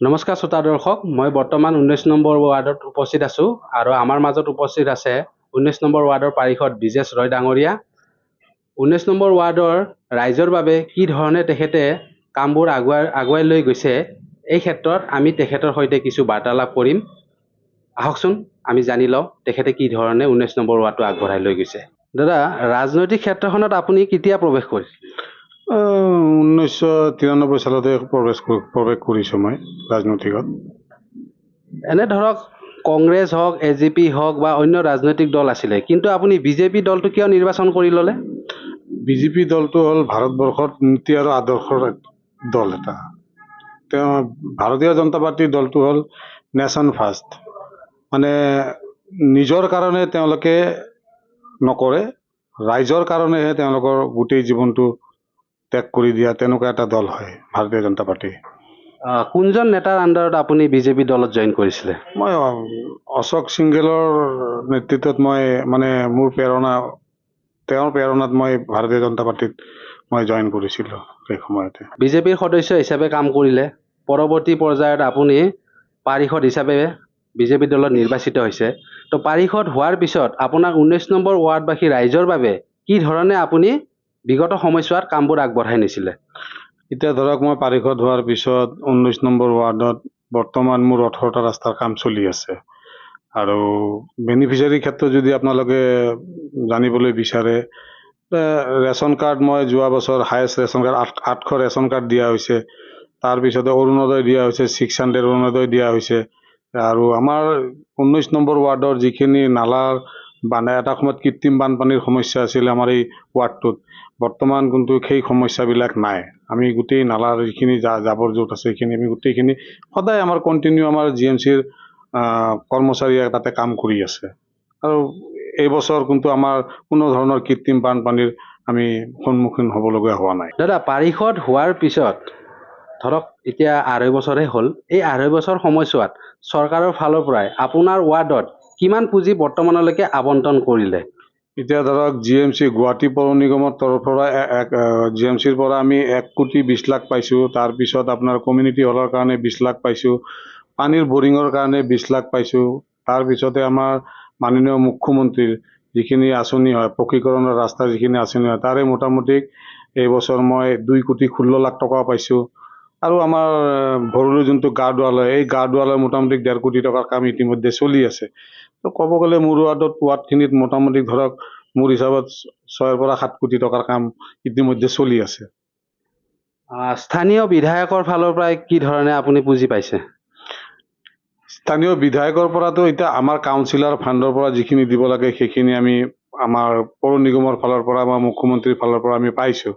নমস্কাৰ শ্ৰোতা দৰ্শক, মই বৰ্তমান 19 নম্বৰ ৱাৰ্ডত উপস্থিত আছোঁ আৰু আমাৰ মাজত উপস্থিত আছে 19 নম্বৰ ৱাৰ্ডৰ পাৰিষদ বিজেশ ৰয় ডাঙৰীয়া। 19 নম্বৰ ৱাৰ্ডৰ ৰাইজৰ বাবে কি ধৰণে তেখেতে কামবোৰ আগুৱাই লৈ গৈছে, এই ক্ষেত্ৰত আমি তেখেতৰ সৈতে কিছু বাৰ্তালাপ কৰিম। আহকচোন আমি জানি লওঁ তেখেতে কি ধৰণে 19 নম্বৰ ৱাৰ্ডটো আগবঢ়াই লৈ গৈছে। দাদা, ৰাজনৈতিক ক্ষেত্ৰখনত আপুনি কেতিয়া প্ৰৱেশ কৰিছিল? 1993 সালতে প্ৰৱেশ কৰিছোঁ মই ৰাজনৈতিকত। এনে ধৰক কংগ্ৰেছ হওক, AGP হওক বা অন্য ৰাজনৈতিক দল আছিলে, কিন্তু আপুনি বিজেপি দলটো কিয় নিৰ্বাচন কৰি ল'লে? বিজেপি দলটো হ'ল ভাৰতবৰ্ষত নীতি আৰু আদৰ্শৰ দল এটা। তেওঁ ভাৰতীয় জনতা পাৰ্টীৰ দলটো হ'ল নেশ্যন ফাৰ্ষ্ট, মানে নিজৰ কাৰণে তেওঁলোকে নকৰে, ৰাইজৰ কাৰণেহে তেওঁলোকৰ গোটেই জীৱনটো ত্যাগ কৰি দিয়া তেনেকুৱা এটা দল হয় ভাৰতীয় জনতা পাৰ্টি। কোনজন নেতাৰ আণ্ডাৰত আপুনি বিজেপি দলত জইন কৰিছিলে? মই অশোক সিংঘেলৰ নেতৃত্বত মই তেওঁৰ প্ৰেৰণাত মই ভাৰতীয় জনতা পাৰ্টীত মই জইন কৰিছিলোঁ সেই সময়তে। বিজেপিৰ সদস্য হিচাপে কাম কৰিলে, পৰৱৰ্তী পৰ্যায়ত আপুনি পাৰিষদ হিচাপে বিজেপি দলত নিৰ্বাচিত হৈছে। তো পাৰিষদ হোৱাৰ পিছত আপোনাৰ 19 নম্বৰ ৱাৰ্ডবাসী ৰাইজৰ বাবে কি ধৰণে আপুনি বিগত সময়ছোৱাত কামবোৰ আগবঢ়াই নিছিলে? এতিয়া ধৰক মই পাৰিষদ হোৱাৰ পিছত 19 নম্বৰ ৱাৰ্ডত বৰ্তমান মোৰ 18টা ৰাস্তাৰ কাম চলি আছে। আৰু বেনিফিচিয়াৰীৰ ক্ষেত্ৰত যদি আপোনালোকে জানিবলৈ বিচাৰে, ৰেচন কাৰ্ড মই যোৱা বছৰ highest ration card 800 ration card দিয়া হৈছে। তাৰপিছতে অৰুণোদয় দিয়া হৈছে, 600 অৰুণোদয় দিয়া হৈছে। আৰু আমাৰ 19 নম্বৰ ৱাৰ্ডৰ যিখিনি নালাৰ এটা সময়ত কৃত্ৰিম বানপানীৰ সমস্যা আছিল আমাৰ এই ৱাৰ্ডটোত, বৰ্তমান কিন্তু সেই সমস্যাবিলাক নাই। আমি গোটেই নালাৰ যিখিনি জাবৰ জোঁথ আছে সেইখিনি আমি গোটেইখিনি সদায় আমাৰ কণ্টিনিউ আমাৰ GMCৰ কৰ্মচাৰীয়ে তাতে কাম কৰি আছে। আৰু এইবছৰ কিন্তু আমাৰ কোনো ধৰণৰ কৃত্ৰিম বানপানীৰ আমি সন্মুখীন হ'বলগীয়া হোৱা নাই। দাদা, পাৰিষদ হোৱাৰ পিছত ধৰক এতিয়া 2.5 বছৰে হ'ল, এই 2.5 বছৰ সময়ছোৱাত চৰকাৰৰ ফালৰ পৰাই আপোনাৰ ৱাৰ্ডত কিমান পুঁজি বৰ্তমানলৈকে আবণ্টন কৰিলে? এতিয়া ধৰক GMC গুৱাহাটী পৌৰ নিগমৰ তৰফৰ পৰা GMCৰ পৰা আমি 1,20,00,000 পাইছোঁ। তাৰপিছত আপোনাৰ কমিউনিটি হলৰ কাৰণে 20 লাখ পাইছোঁ, পানীৰ বৰিঙৰ কাৰণে 20 লাখ পাইছোঁ। তাৰপিছতে আমাৰ মাননীয় মুখ্যমন্ত্ৰীৰ যিখিনি আঁচনি হয়, পকীকৰণৰ ৰাস্তাৰ যিখিনি আঁচনি হয়, তাৰে মোটামুটি এইবছৰ মই 2,16,00,000 টকা পাইছোঁ। আৰু আমাৰ ভৰলু যোনটো গাৰ্ডৱালাৰ, এই গাৰ্ডৱালাৰ মোটামুটি 1.5 কোটি টকাৰ কাম ইতিমধ্যে চলি আছে। তো ক'ব গ'লে মোৰ ৱাৰ্ডখিনিত মোটামুটি ধৰক মোৰ হিচাপত 6 পৰা 7 কোটি টকাৰ কাম ইতিমধ্যে চলি আছে। স্থানীয় বিধায়কৰ ফালৰ পৰাই কি ধৰণে আপুনি পুঁজি পাইছে? স্থানীয় বিধায়কৰ পৰাতো এতিয়া আমাৰ কাউন্সিলৰ ফাণ্ডৰ পৰা যিখিনি দিব লাগে সেইখিনি আমি আমাৰ পৌৰ নিগমৰ ফালৰ পৰা বা মুখ্যমন্ত্ৰীৰ ফালৰ পৰা আমি পাইছোঁ।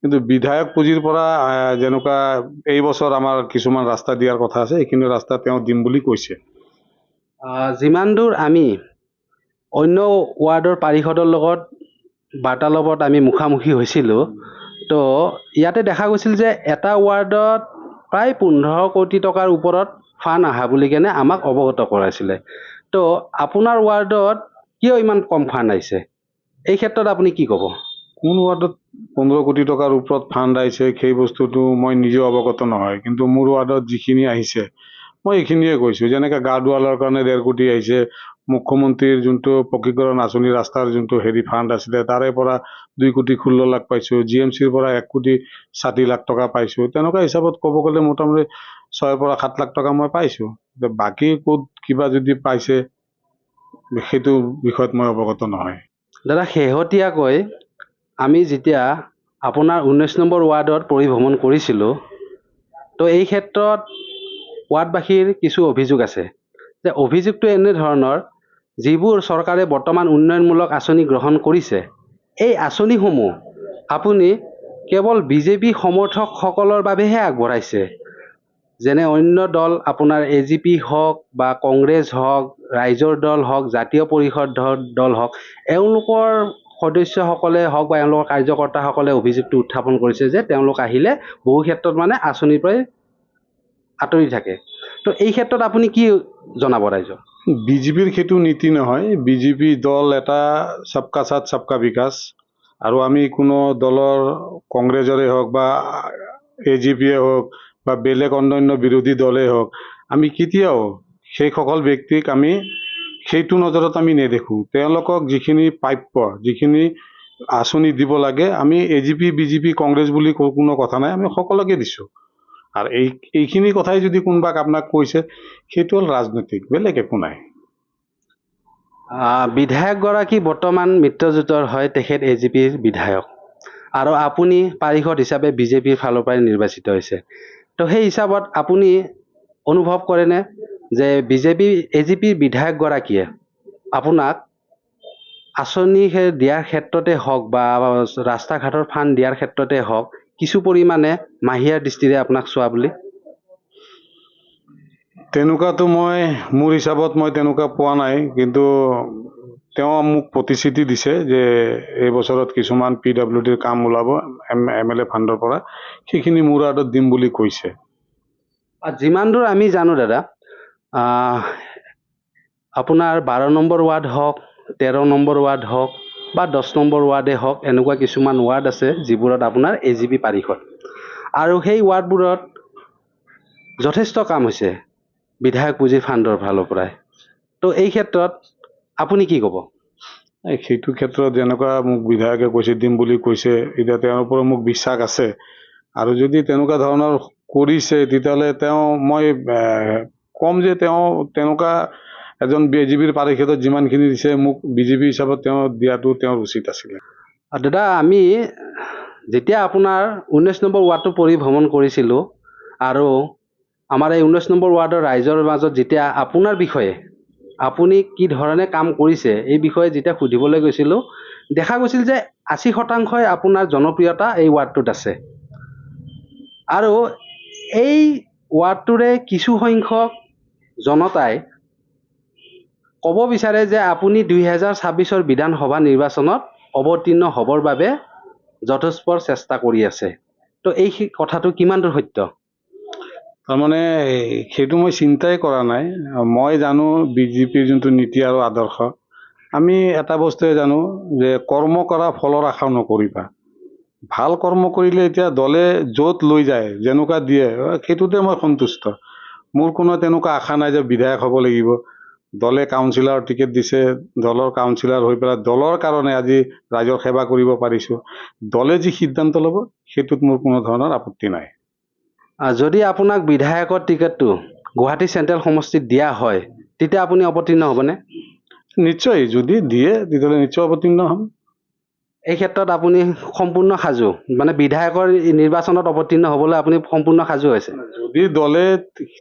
কিন্তু বিধায়ক পুঁজিৰ পৰা যেনেকুৱা এই বছৰ আমাৰ কিছুমান ৰাস্তা দিয়াৰ কথা আছে, এইখিনি ৰাস্তা তেওঁ দিম বুলি কৈছে। যিমান দূৰ আমি অন্য ৱাৰ্ডৰ পাৰিষদৰ লগত বাৰ্তালাপত আমি মুখামুখি হৈছিলোঁ, তো ইয়াতে দেখা গৈছিল যে এটা ৱাৰ্ডত প্ৰায় 15 কোটি টকাৰ ওপৰত ফাণ্ড অহা বুলি কেনে আমাক অৱগত কৰাইছিলে। তো আপোনাৰ ৱাৰ্ডত কিয় ইমান কম ফাণ্ড আহিছে, এই ক্ষেত্ৰত আপুনি কি ক'ব? কোন ৱাৰ্ডত 15 কোটি টকাৰ ওপৰত ফাণ্ড আহিছে সেই বস্তুটো মই নিজে অৱগত নহয়, কিন্তু মোৰ ৱাৰ্ডত যিখিনি আহিছে মই এইখিনিয়ে কৈছোঁ। যেনেকৈ গাৰ্ডৱালৰ কাৰণে 1.5 কোটি আহিছে, মুখ্যমন্ত্ৰীৰ যোনটো পকীকৰণ আঁচনি ৰাস্তাৰ যোনটো ফাণ্ড আছিলে তাৰে পৰা 2,16,00,000 পাইছোঁ, GMCৰ পৰা 1,60,00,000 টকা পাইছোঁ। তেনেকুৱা হিচাপত ক'ব গ'লে মোটামুটি 6 পৰা 7 লাখ টকা মই পাইছোঁ। বাকী ক'ত কিবা যদি পাইছে সেইটো বিষয়ত মই অৱগত নহয়। দাদা, শেহতীয়াকৈ আমি যেতিয়া আপোনাৰ 19 নম্বৰ ৱাৰ্ডত পৰিভ্ৰমণ কৰিছিলোঁ, তো এই ক্ষেত্ৰত ৱাৰ্ডবাসীৰ কিছু অভিযোগ আছে। যে অভিযোগটো এনেধৰণৰ, যিবোৰ চৰকাৰে বৰ্তমান উন্নয়নমূলক আঁচনি গ্ৰহণ কৰিছে, এই আঁচনিসমূহ আপুনি কেৱল বিজেপি সমৰ্থকসকলৰ বাবেহে আগবঢ়াইছে। যেনে অন্য দল আপোনাৰ AGP হওক বা কংগ্ৰেছ হওক, ৰাইজৰ দল হওক, জাতীয় পৰিষদ দল হওক, এওঁলোকৰ সদস্যসকলে হওক বা এওঁলোকৰ কাৰ্যকৰ্তাসকলে অভিযোগটো উত্থাপন কৰিছে যে তেওঁলোক আহিলে বহু ক্ষেত্ৰত মানে আঁচনিৰ পৰাই আঁতৰি থাকে। তো এই ক্ষেত্ৰত আপুনি কি জনাব ৰাইজক? বিজেপিৰ সেইটো নীতি নহয়। বিজেপি দল এটা সবকা সাথ সবকা বিকাশ, আৰু আমি কোনো দলৰ কংগ্ৰেছৰে হওক বা AGPয়ে হওক বা বেলেগ অন্যান্য বিৰোধী দলেই হওক, আমি কেতিয়াও সেইসকল ব্যক্তিক আমি সেইটো নজৰত আমি নেদেখোঁ। তেওঁলোকক যিখিনি প্ৰাপ্য, যিখিনি আঁচনি দিব লাগে, আমি AGP, BJP, কংগ্ৰেছ বুলি কোনো কথা নাই, আমি সকলোকে দিছোঁ। আৰু এইখিনি কথাই যদি কোনোবাক আপোনাক কৈছে, সেইটো হ'ল ৰাজনৈতিক, বেলেগ একো নাই। বিধায়কগৰাকী বৰ্তমান মিত্ৰজোঁটৰ হয়, তেখেত AGPৰ বিধায়ক আৰু আপুনি পাৰিষদ হিচাপে BJPৰ ফালৰ পৰাই নিৰ্বাচিত হৈছে। তো সেই হিচাপত আপুনি অনুভৱ কৰেনে যে AGPৰ বিধায়কগৰাকীয়ে আপোনাক আঁচনি দিয়াৰ ক্ষেত্ৰতে হওক বা ৰাস্তা ঘাটৰ ফাণ্ড দিয়াৰ ক্ষেত্ৰতে হওক কিছু পৰিমাণে মাহিয়াৰ দৃষ্টিৰে আপোনাক চোৱা বুলি? তেনেকুৱাতো মোৰ হিচাপত মই তেনেকুৱা পোৱা নাই, কিন্তু তেওঁ মোক প্ৰতিশ্ৰুতি দিছে যে এই বছৰত কিছুমান PWDৰ কাম ওলাব MLA ফাণ্ডৰ পৰা, সেইখিনি মোৰ হাতত দিম বুলি কৈছে। যিমান দূৰ আমি জানো দাদা, আপোনাৰ 12 নম্বৰ ৱাৰ্ড হওক, 13 নম্বৰ ৱাৰ্ড হওক বা 10 নম্বৰ ৱাৰ্ডে হওক, এনেকুৱা কিছুমান ৱাৰ্ড আছে যিবোৰত আপোনাৰ AGP পাৰিষদ, আৰু সেই ৱাৰ্ডবোৰত যথেষ্ট কাম হৈছে বিধায়ক পুঁজি ফাণ্ডৰ ফালৰ পৰাই। তো এই ক্ষেত্ৰত আপুনি কি ক'ব? সেইটো ক্ষেত্ৰত যেনেকুৱা মোক বিধায়কে কৈছে, দিম বুলি কৈছে, এতিয়া তেওঁৰ ওপৰত মোক বিশ্বাস আছে। আৰু যদি তেনেকুৱা ধৰণৰ কৰিছে, তেতিয়াহ'লে মই ক'ম যে তেনেকুৱা এজন AGPৰ পাৰিষদত যিমানখিনি দিছে, মোক BJP হিচাপত দিয়াটো তেওঁৰ উচিত আছিলে। দাদা, আমি যেতিয়া আপোনাৰ 19 নম্বৰ ৱাৰ্ডটো পৰিভ্ৰমণ কৰিছিলোঁ আৰু আমাৰ এই 19 নম্বৰ ৱাৰ্ডৰ ৰাইজৰ মাজত যেতিয়া আপোনাৰ বিষয়ে, আপুনি কি ধৰণে কাম কৰিছে এই বিষয়ে যেতিয়া সুধিবলৈ গৈছিলোঁ, দেখা গৈছিল যে 80% আপোনাৰ জনপ্ৰিয়তা এই ৱাৰ্ডটোত আছে। আৰু এই ৱাৰ্ডটোৰে কিছু সংখ্যক জনতাই ক'ব বিচাৰে যে আপুনি 2026 বিধানসভা নিৰ্বাচনত অৱতীৰ্ণ হ'বৰ বাবে যথেষ্ট চেষ্টা কৰি আছে। তো এই কথাটো কিমান দূৰ সত্য? তাৰমানে সেইটো মই চিন্তাই কৰা নাই। মই জানো BJPৰ যোনটো নীতি আৰু আদৰ্শ, আমি এটা বস্তুৱে জানো যে কৰ্ম কৰা ফলৰ আশা নকৰিবা। ভাল কৰ্ম কৰিলে এতিয়া দলে য'ত লৈ যায়, যেনেকুৱা দিয়ে, সেইটোতে মই সন্তুষ্ট। মোৰ কোনো তেনেকুৱা আশা নাই যে বিধায়ক হ'ব লাগিব। দলে কাউন্সিলৰ টিকেট দিছে, দলৰ কাউন্সিলৰ হৈ পেলাই দলৰ কাৰণে আজি ৰাইজৰ সেৱা কৰিব পাৰিছোঁ। দলে যি সিদ্ধান্ত ল'ব, সেইটোত মোৰ কোনো ধৰণৰ আপত্তি নাই। যদি আপোনাক বিধায়কৰ টিকেটটো গুৱাহাটী চেণ্ট্ৰেল সমষ্টিত দিয়া হয়, তেতিয়া আপুনি অৱতীৰ্ণ হ'বনে? নিশ্চয়, যদি দিয়ে তেতিয়াহ'লে নিশ্চয় অৱতীৰ্ণ হ'ম। এই ক্ষেত্ৰত আপুনি সম্পূৰ্ণ সাজু, মানে বিধায়কৰ নিৰ্বাচনত অৱতীৰ্ণ হ'বলৈ আপুনি সম্পূৰ্ণ সাজু হৈছে? যদি দলে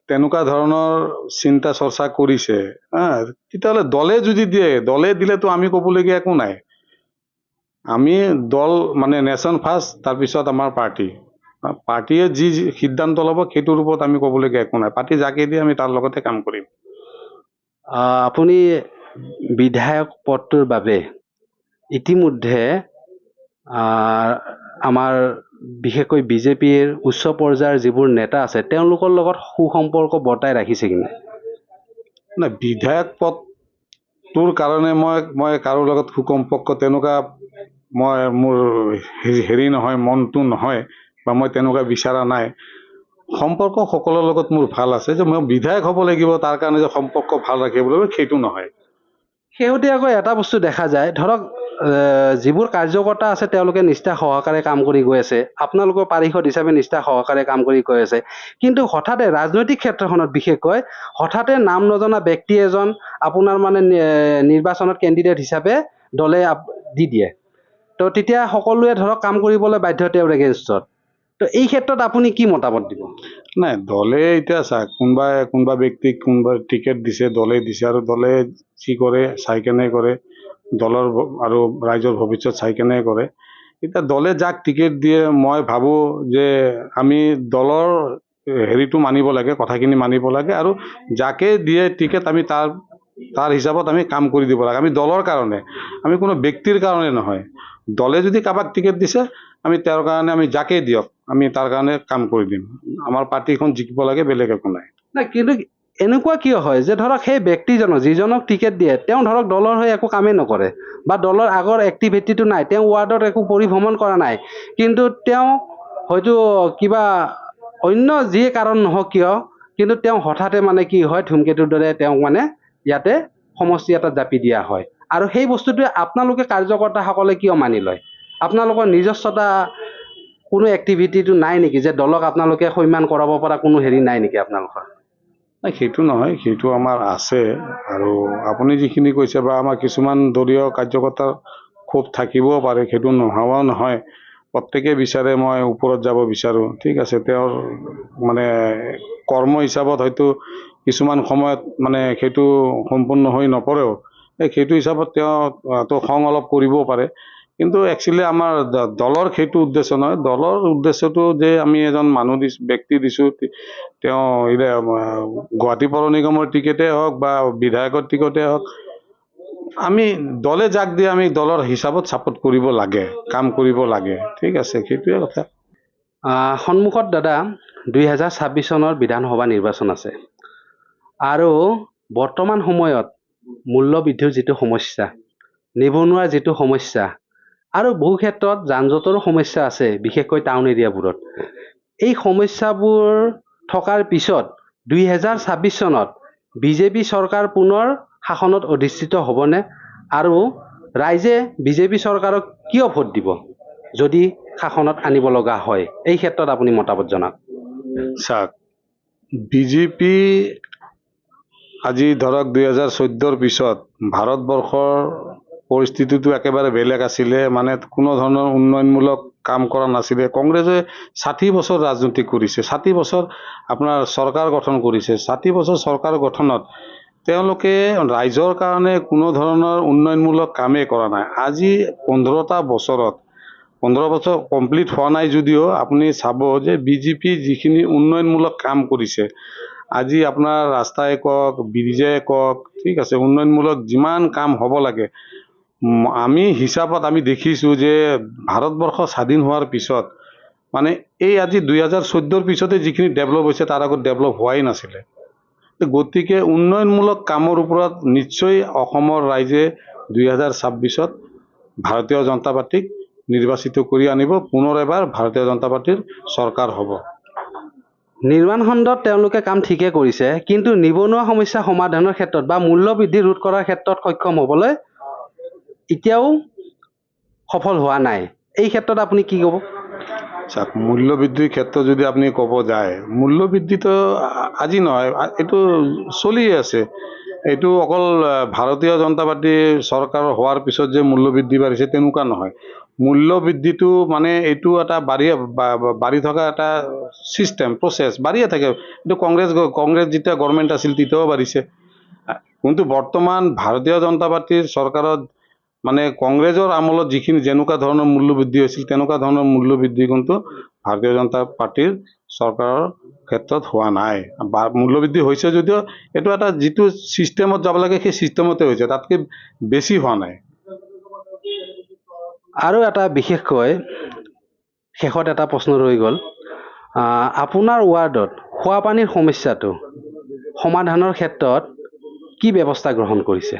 তেনেকুৱা ধৰণৰ চিন্তা চৰ্চা কৰিছে, তেতিয়াহ'লে দলে যদি দিয়ে, দলে দিলেতো আমি ক'বলগীয়া একো নাই। আমি দল মানে নেশ্যন ফাৰ্ষ্ট, তাৰপিছত আমাৰ পাৰ্টি। পাৰ্টীয়ে যি সিদ্ধান্ত ল'ব সেইটোৰ ওপৰত আমি ক'বলগীয়া একো নাই। পাৰ্টি যাকে দিয়ে আমি তাৰ লগতে কাম কৰিম। আপুনি বিধায়ক পদটোৰ বাবে ইতিমধ্যে আমাৰ বিশেষকৈ BJPৰ উচ্চ পৰ্যায়ৰ যিবোৰ নেতা আছে, তেওঁলোকৰ লগত সুসম্পৰ্ক বৰ্তাই ৰাখিছে কি নাই? নাই, বিধায়ক পদটোৰ কাৰণে মই কাৰো লগত সুসম্পৰ্ক তেনেকুৱা মোৰ হেৰি নহয়, মনটো নহয়, বা মই তেনেকুৱা বিচৰা নাই। সম্পৰ্ক সকলোৰ লগত মোৰ ভাল আছে। যে মই বিধায়ক হ'ব লাগিব তাৰ কাৰণে যে সম্পৰ্ক ভাল ৰাখিব লাগিব, সেইটো নহয়। শেহতীয়াকৈ এটা বস্তু দেখা যায়, ধৰক যিবোৰ কাৰ্যকৰ্তা আছে তেওঁলোকে নিষ্ঠা সহকাৰে কাম কৰি গৈ আছে, আপোনালোকৰ পাৰিষদ হিচাপে নিষ্ঠা সহকাৰে কাম কৰি গৈ আছে, কিন্তু হঠাতে ৰাজনৈতিক ক্ষেত্ৰখনত বিশেষকৈ হঠাতে নাম নজনা ব্যক্তি এজন আপোনাৰ মানে নিৰ্বাচনত কেণ্ডিডেট হিচাপে দলে দি দিয়ে। তো তেতিয়া সকলোৱে ধৰক কাম কৰিবলৈ বাধ্য তেওঁৰ এগেইনষ্টত। তো এই ক্ষেত্ৰত আপুনি কি মতামত দিব? নাই, দলে এতিয়া চাওক, কোনোবা ব্যক্তিক কোনোবা টিকেট দিছে, দলে দিছে, আৰু দলে যি কৰে চাই কেনে কৰে, দলৰ আৰু ৰাইজৰ ভৱিষ্যত চাই কেনে কৰে। এতিয়া দলে যাক টিকেট দিয়ে, মই ভাবোঁ যে আমি দলৰ হেৰিটো মানিব লাগে, কথাখিনি মানিব লাগে, আৰু যাকে দিয়ে টিকেট আমি তাৰ হিচাপত আমি কাম কৰি দিব লাগে। আমি দলৰ কাৰণে, আমি কোনো ব্যক্তিৰ কাৰণে নহয়। দলে যদি কাৰোবাক টিকেট দিছে, আমি তেওঁৰ কাৰণে, আমি যাকে দিয়ক, আমি তাৰ কাৰণে কাম কৰি দিম। আমাৰ পাৰ্টিখন জিকিব লাগে, বেলেগ একো নাই। নাই, কিন্তু এনেকুৱা কিয় হয় যে ধৰক সেই ব্যক্তিজনক, যিজনক টিকেট দিয়ে, তেওঁ ধৰক দলৰ হৈ একো কামেই নকৰে বা দলৰ আগৰ এক্টিভিটিটো নাই, তেওঁ ৱাৰ্ডত একো পৰিভ্ৰমণ কৰা নাই, কিন্তু তেওঁ হয়তো কিবা অন্য যিয়ে কাৰণ নহওক কিয়, কিন্তু তেওঁ হঠাতে মানে কি হয়, ধূমকেতুৰ দৰে তেওঁক মানে ইয়াতে সমষ্টি এটাত জাপি দিয়া হয়। আৰু সেই বস্তুটোৱে আপোনালোকে কাৰ্যকৰ্তাসকলে কিয় মানি লয়? আপোনালোকৰ নিজস্বতা কোনো এক্টিভিটিটো নাই নেকি, যে দলক আপোনালোকে সন্মান কৰাব পৰা কোনো হেৰি নাই নেকি আপোনালোকৰ? নাই, সেইটো নহয়, সেইটো আমাৰ আছে। আৰু আপুনি যিখিনি কৈছে বা আমাৰ কিছুমান দলীয় কাৰ্যকৰ্তাৰ ক্ষোভ থাকিবও পাৰে, সেইটো নোহোৱাও নহয়। প্ৰত্যেকে বিচাৰে মই ওপৰত যাব বিচাৰোঁ, ঠিক আছে, তেওঁৰ মানে কৰ্ম হিচাপত হয়তো কিছুমান সময়ত মানে সেইটো সম্পূৰ্ণ হৈ নপৰেও, সেইটো হিচাপত তেওঁ খং অলপ কৰিবও পাৰে। কিন্তু একচুৱেলি আমাৰ দলৰ সেইটো উদ্দেশ্য নহয়। দলৰ উদ্দেশ্যটো যে আমি এজন মানুহ দিছোঁ, ব্যক্তি দিছোঁ, তেওঁ গুৱাহাটী পৌৰ নিগমৰ টিকেটেই হওক বা বিধায়কৰ টিকেটেই হওক, আমি দলে যাক দিয়ে আমি দলৰ হিচাপত ছাপোৰ্ট কৰিব লাগে, কাম কৰিব লাগে, ঠিক আছে, সেইটোৱে কথা। সন্মুখত দাদা 2026 চনৰ বিধানসভা নিৰ্বাচন আছে, আৰু বৰ্তমান সময়ত মূল্য বৃদ্ধিৰ যিটো সমস্যা, নিবনুৱাৰ যিটো সমস্যা, আৰু বহু ক্ষেত্ৰত যান জঁটৰো সমস্যা আছে, বিশেষকৈ টাউন এৰিয়াবোৰত। এই সমস্যাবোৰ থকাৰ পিছত 2026 চনত বিজেপি চৰকাৰ পুনৰ শাসনত অধিষ্ঠিত হ'বনে? আৰু ৰাইজে বিজেপি চৰকাৰক কিয় ভোট দিব যদি শাসনত আনিব লগা হয়? এই ক্ষেত্ৰত আপুনি মতামত জনাওক। চাওক, বিজেপি আজি ধৰক 2014 পিছত ভাৰতবৰ্ষৰ পৰিস্থিতিটো একেবাৰে বেলেগ আছিলে। মানে কোনো ধৰণৰ উন্নয়নমূলক কাম কৰা নাছিলে। কংগ্ৰেছে 60 বছৰ ৰাজনীতি কৰিছে, 60 বছৰ আপোনাৰ চৰকাৰ গঠন কৰিছে। 60 বছৰ চৰকাৰ গঠনত তেওঁলোকে ৰাইজৰ কাৰণে কোনো ধৰণৰ উন্নয়নমূলক কামেই কৰা নাই। আজি 15টা বছৰত, 15 বছৰ কমপ্লিট হোৱা নাই যদিও আপুনি চাব যে বিজেপি যিখিনি উন্নয়নমূলক কাম কৰিছে, আজি আপোনাৰ ৰাস্তাই কওক, ব্ৰিজে কওক, ঠিক আছে, উন্নয়নমূলক যিমান কাম হ'ব লাগে, আমি হিচাপত আমি দেখিছোঁ যে ভাৰতবৰ্ষ স্বাধীন হোৱাৰ পিছত মানে এই আজি 2014 পিছতে যিখিনি ডেভেলপ হৈছে তাৰ আগত ডেভেলপ হোৱাই নাছিলে। গতিকে উন্নয়নমূলক কামৰ ওপৰত নিশ্চয় অসমৰ ৰাইজে 2026ত ভাৰতীয় জনতা পাৰ্টিক নিৰ্বাচিত কৰি আনিব। পুনৰ এবাৰ ভাৰতীয় জনতা পাৰ্টিৰ চৰকাৰ হ'ব। নিৰ্মাণ খণ্ডত তেওঁলোকে কাম ঠিকে কৰিছে, কিন্তু নিবনুৱা সমস্যা সমাধানৰ ক্ষেত্ৰত বা মূল্য বৃদ্ধি ৰোধ কৰাৰ ক্ষেত্ৰত সক্ষম হ'বলৈ এতিয়াও সফল হোৱা নাই। এই ক্ষেত্ৰত আপুনি কি ক'ব? চাওক, মূল্য বৃদ্ধিৰ ক্ষেত্ৰত যদি আপুনি ক'ব যায়, মূল্য বৃদ্ধিটো আজি নহয়, এইটো চলিয়ে আছে। এইটো অকল ভাৰতীয় জনতা পাৰ্টি চৰকাৰ হোৱাৰ পিছত যে মূল্য বৃদ্ধি বাঢ়িছে তেনেকুৱা নহয়। মূল্য বৃদ্ধিটো মানে এইটো এটা বাঢ়ি থকা এটা ছিষ্টেম, প্ৰচেছ বাঢ়িয়ে থাকে। এইটো কংগ্ৰেছ যেতিয়া গভৰ্ণমেণ্ট আছিল তেতিয়াও বাঢ়িছে। কিন্তু বৰ্তমান ভাৰতীয় জনতা পাৰ্টিৰ চৰকাৰত মানে কংগ্ৰেছৰ আমলত যিখিনি যেনেকুৱা ধৰণৰ মূল্য বৃদ্ধি হৈছিল তেনেকুৱা ধৰণৰ মূল্য বৃদ্ধি কিন্তু ভাৰতীয় জনতা পাৰ্টিৰ চৰকাৰৰ ক্ষেত্ৰত হোৱা নাই। মূল্য বৃদ্ধি হৈছে যদিও এইটো এটা যিটো ছিষ্টেমত যাব লাগে সেই ছিষ্টেমতে হৈছে, তাতকৈ বেছি হোৱা নাই। আৰু এটা বিশেষকৈ শেষত এটা প্ৰশ্ন ৰৈ গ'ল, আপোনাৰ ৱাৰ্ডত খোৱা পানীৰ সমস্যাটো সমাধানৰ ক্ষেত্ৰত কি ব্যৱস্থা গ্ৰহণ কৰিছে?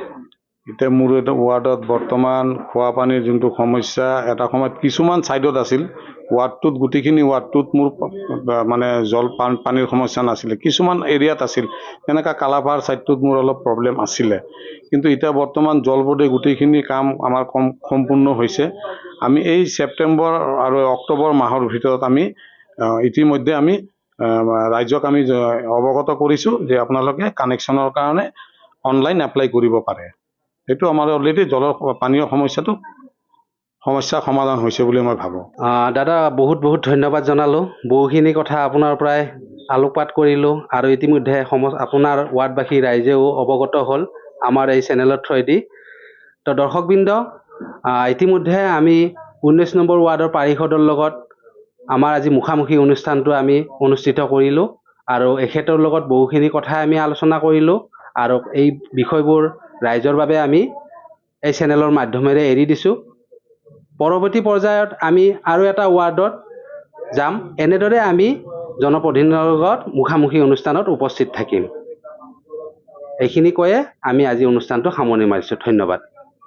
এতিয়া মোৰ এটা ৱাৰ্ডত বৰ্তমান খোৱা পানীৰ যোনটো সমস্যা, এটা সময়ত কিছুমান ছাইডত আছিল, ৱাৰ্ডটোত গোটেইখিনি ৱাৰ্ডটোত মোৰ মানে পানীৰ সমস্যা নাছিলে। কিছুমান এৰিয়াত আছিল, তেনেকুৱা কালাপাহাৰ ছাইডটোত মোৰ অলপ প্ৰব্লেম আছিলে। কিন্তু এতিয়া বৰ্তমান জলপথে গোটেইখিনি কাম আমাৰ সম্পূৰ্ণ হৈছে। আমি এই ছেপ্টেম্বৰ আৰু অক্টোবৰ মাহৰ ভিতৰত আমি ইতিমধ্যে আমি ৰাইজক আমি অৱগত কৰিছোঁ যে আপোনালোকে কানেকশ্যনৰ কাৰণে অনলাইন এপ্লাই কৰিব পাৰে। সেইটো আমাৰ অলৰেডি পানীয় সমস্যা সমাধান হৈছে বুলি মই ভাবোঁ। দাদা বহুত বহুত ধন্যবাদ জনালোঁ। বহুখিনি কথা আপোনাৰ পৰাই আলোকপাত কৰিলোঁ, আৰু ইতিমধ্যে আপোনাৰ ৱাৰ্ডবাসী ৰাইজেও অৱগত হ'ল আমাৰ এই চেনেলৰ থ্ৰুৱেদি। তো দৰ্শকবৃন্দ, ইতিমধ্যে আমি 19 নম্বৰ ৱাৰ্ডৰ পাৰিষদৰ লগত আমাৰ আজি মুখামুখি অনুষ্ঠানটো আমি অনুষ্ঠিত কৰিলোঁ, আৰু এখেতৰ লগত বহুখিনি কথাই আমি আলোচনা কৰিলোঁ, আৰু এই বিষয়বোৰ ৰাইজৰ বাবে আমি এই চেনেলৰ মাধ্যমেৰে এৰি দিছোঁ। পৰৱৰ্তী পৰ্যায়ত আমি আৰু এটা ৱাৰ্ডত যাম, এনেদৰে আমি জনপ্ৰতিনিধিৰ লগত মুখামুখি অনুষ্ঠানত উপস্থিত থাকিম। এইখিনি কৈয়ে আমি আজি অনুষ্ঠানটো সামৰণি মাৰিছোঁ। ধন্যবাদ।